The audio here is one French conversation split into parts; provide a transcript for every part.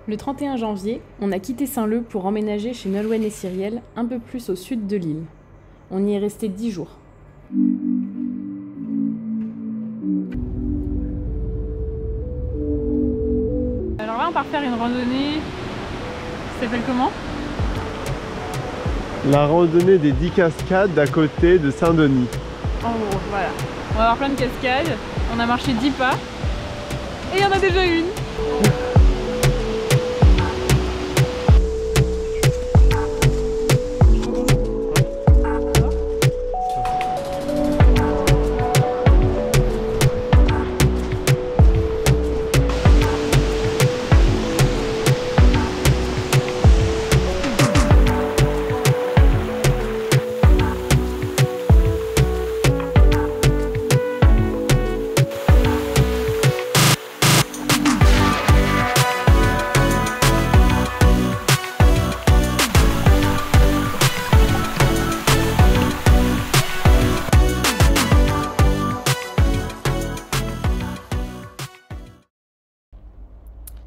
Le 31 janvier, on a quitté Saint-Leu pour emménager chez Nolwenn et Cyrielle, un peu plus au sud de l'île. On y est resté 10 jours. Alors là, on part faire une randonnée qui s'appelle comment? La randonnée des 10 cascades à côté de Saint-Denis. En gros, voilà. On va avoir plein de cascades, on a marché 10 pas, et il y en a déjà une.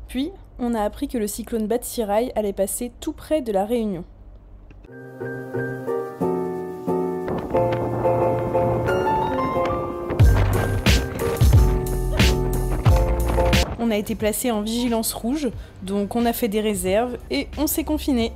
Puis, on a appris que le cyclone Batsirai allait passer tout près de la Réunion. On a été placé en vigilance rouge, donc on a fait des réserves et on s'est confiné.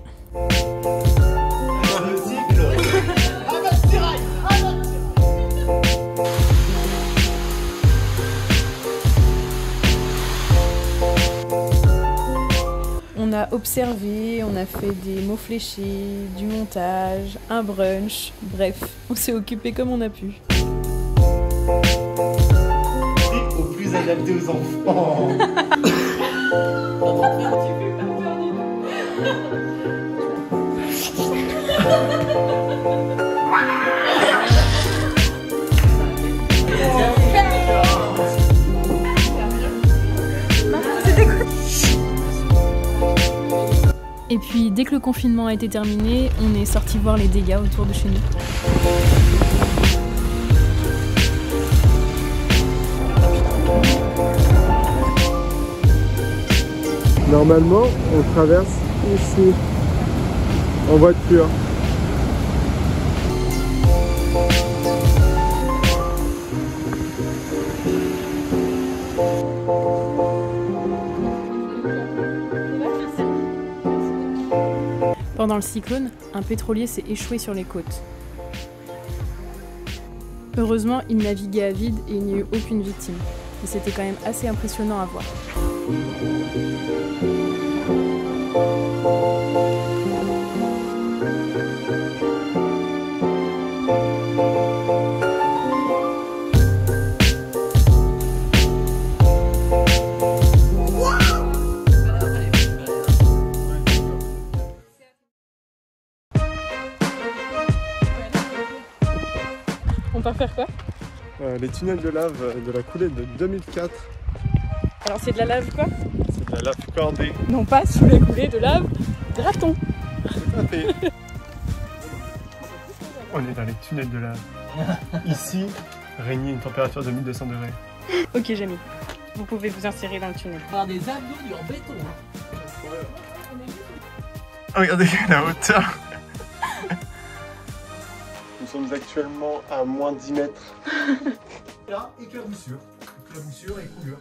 On a observé, on a fait des mots fléchés, du montage, un brunch, bref, on s'est occupé comme on a pu. Et au plus adapté aux enfants. Et puis, dès que le confinement a été terminé, on est sorti voir les dégâts autour de chez nous. Normalement, on traverse ici, en voiture. Pendant le cyclone, un pétrolier s'est échoué sur les côtes. Heureusement, il naviguait à vide et il n'y a eu aucune victime. Mais c'était quand même assez impressionnant à voir. On part faire quoi? Les tunnels de lave de la coulée de 2004. Alors c'est de la lave quoi? C'est de la lave cordée. Non pas sous la coulée de lave, graton. Tout à fait. On est dans les tunnels de lave. Ici, régnait une température de 1200 degrés. Ok Jamie, vous pouvez vous insérer dans le tunnel. Par des avions en béton. Oh, regardez la hauteur. Nous sommes actuellement à moins 10 mètres. Là, éclaboussure. Éclaboussure et coulure.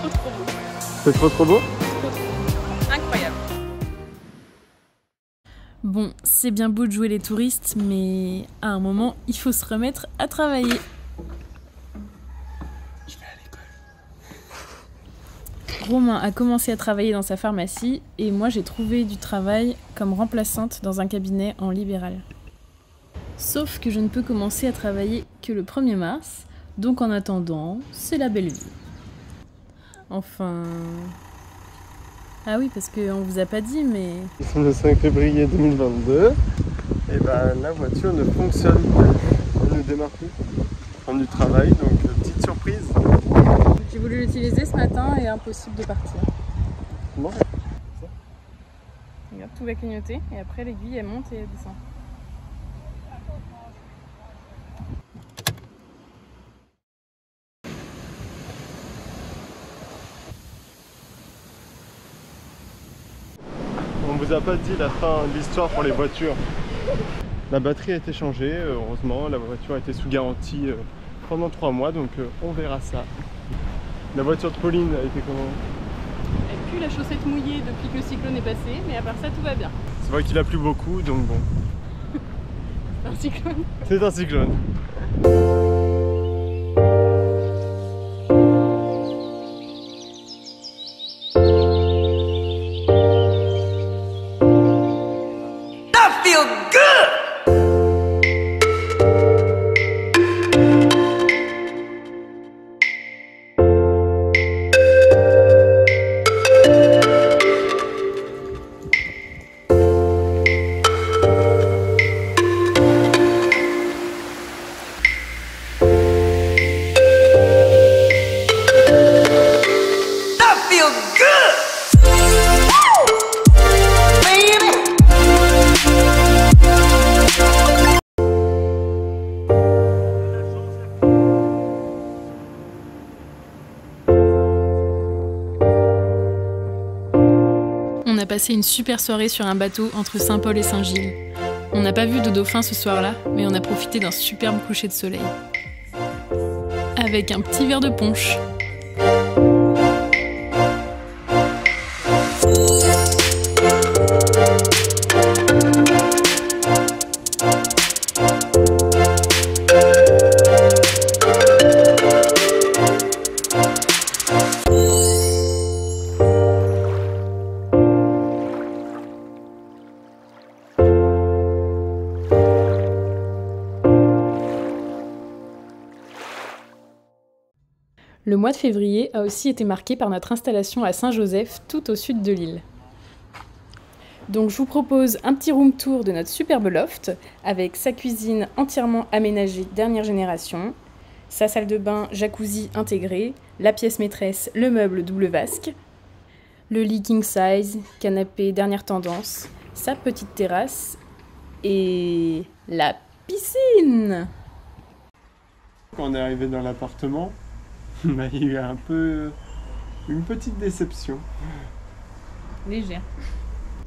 Trop beau. C'est trop beau. Incroyable. Bon, c'est bien beau de jouer les touristes, mais à un moment, il faut se remettre à travailler. Je vais à l'école. Romain a commencé à travailler dans sa pharmacie et moi j'ai trouvé du travail comme remplaçante dans un cabinet en libéral. Sauf que je ne peux commencer à travailler que le 1er mars, donc en attendant, c'est la belle vie. Enfin... Ah oui, parce qu'on vous a pas dit, mais... Nous sommes le 5 février 2022. Et ben la voiture ne fonctionne plus. Elle ne démarre plus. On du travail, donc petite surprise. voulu l'utiliser ce matin et impossible de partir. Comment? Regarde, tout va clignoter et après l'aiguille elle monte et elle descend. On vous a pas dit la fin de l'histoire pour les voitures. La batterie a été changée, heureusement, la voiture a été sous garantie pendant 3 mois, donc on verra ça. La voiture de Pauline a été comment? Elle pue la chaussette mouillée depuis que le cyclone est passé, mais à part ça tout va bien. C'est vrai qu'il a plu beaucoup, donc bon. C'est un cyclone. C'est un cyclone. On a passé une super soirée sur un bateau entre Saint-Paul et Saint-Gilles. On n'a pas vu de dauphin ce soir-là, mais on a profité d'un superbe coucher de soleil. Avec un petit verre de punch. Le mois de février a aussi été marqué par notre installation à Saint-Joseph, tout au sud de l'île. Donc je vous propose un petit room tour de notre superbe loft, avec sa cuisine entièrement aménagée dernière génération, sa salle de bain jacuzzi intégrée, la pièce maîtresse, le meuble double vasque, le lit king size, canapé dernière tendance, sa petite terrasse et la piscine. Quand on est arrivé dans l'appartement, il y a eu un peu une petite déception. Légère.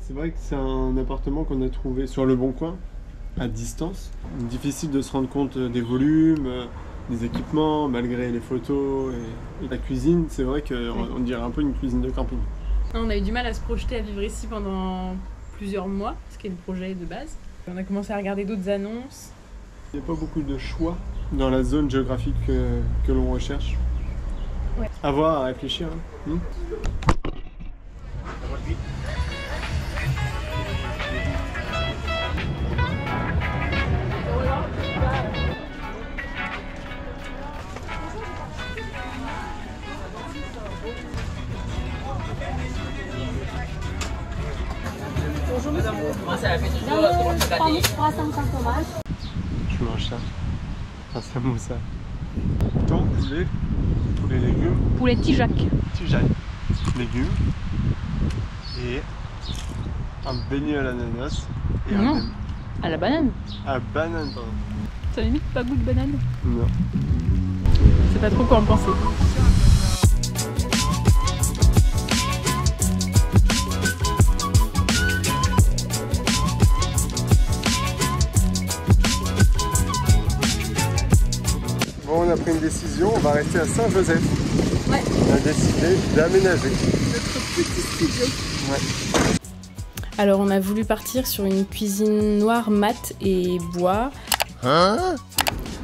C'est vrai que c'est un appartement qu'on a trouvé sur le Bon Coin, à distance. Difficile de se rendre compte des volumes, des équipements, malgré les photos et la cuisine. C'est vrai qu'on dirait un peu une cuisine de camping. On a eu du mal à se projeter à vivre ici pendant plusieurs mois, ce qui est le projet de base. On a commencé à regarder d'autres annonces. Il n'y a pas beaucoup de choix dans la zone géographique que l'on recherche. Ouais. À voir, à réfléchir. Hein. Bonjour monsieur. Pommes, croissant sans fromage. Je mange ça. Un samoussa. Thon, poulet légumes. Poulet Tijac. Tijac. Légumes. Et un beignet à l'ananas. Et Non. un À la banane. à banane, pardon. Ça limite pas goût de banane. Non. C'est pas trop quoi en penser. Bon, on a pris une décision, on va rester à Saint-Joseph. Ouais. On a décidé d'aménager. Notre petit studio. Ouais. Alors on a voulu partir sur une cuisine noire mat et bois. Hein?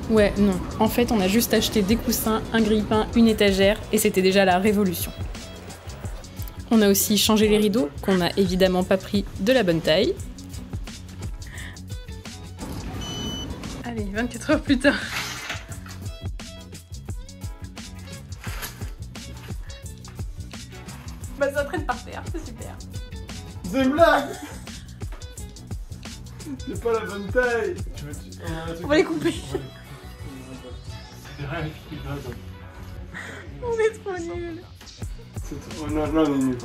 Ouais, non. En fait, on a juste acheté des coussins, un grille-pain, une étagère et c'était déjà la révolution. On a aussi changé les rideaux, qu'on n'a évidemment pas pris de la bonne taille. Allez, 24 heures plus tard. Bah ça traîne par terre, c'est super. C'est une blague! C'est pas la bonne taille! On va les couper. On est trop nuls. Oh non, là on est nuls.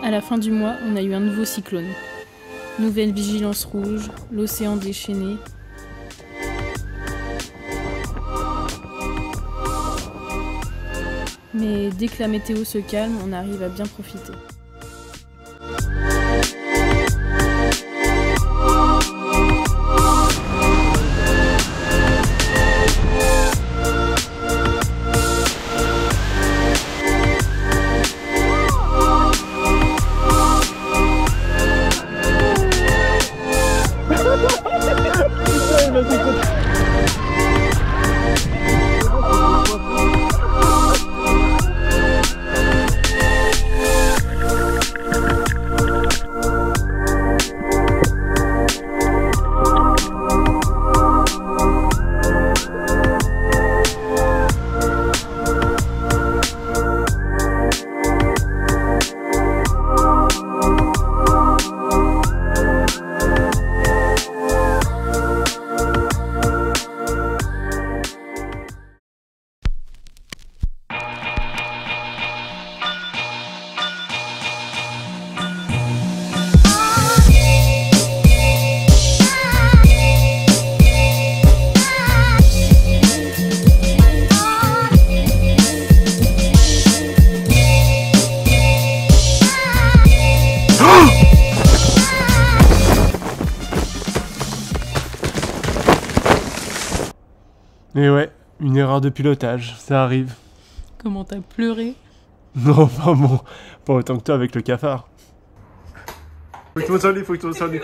À la fin du mois, on a eu un nouveau cyclone. Nouvelle vigilance rouge, l'océan déchaîné. Mais dès que la météo se calme, on arrive à bien profiter. Mais ouais, une erreur de pilotage, ça arrive. Comment t'as pleuré? Non, pas bon, pas autant que toi avec le cafard. Faut que tu montes sur lui, faut que tu montes sur lui.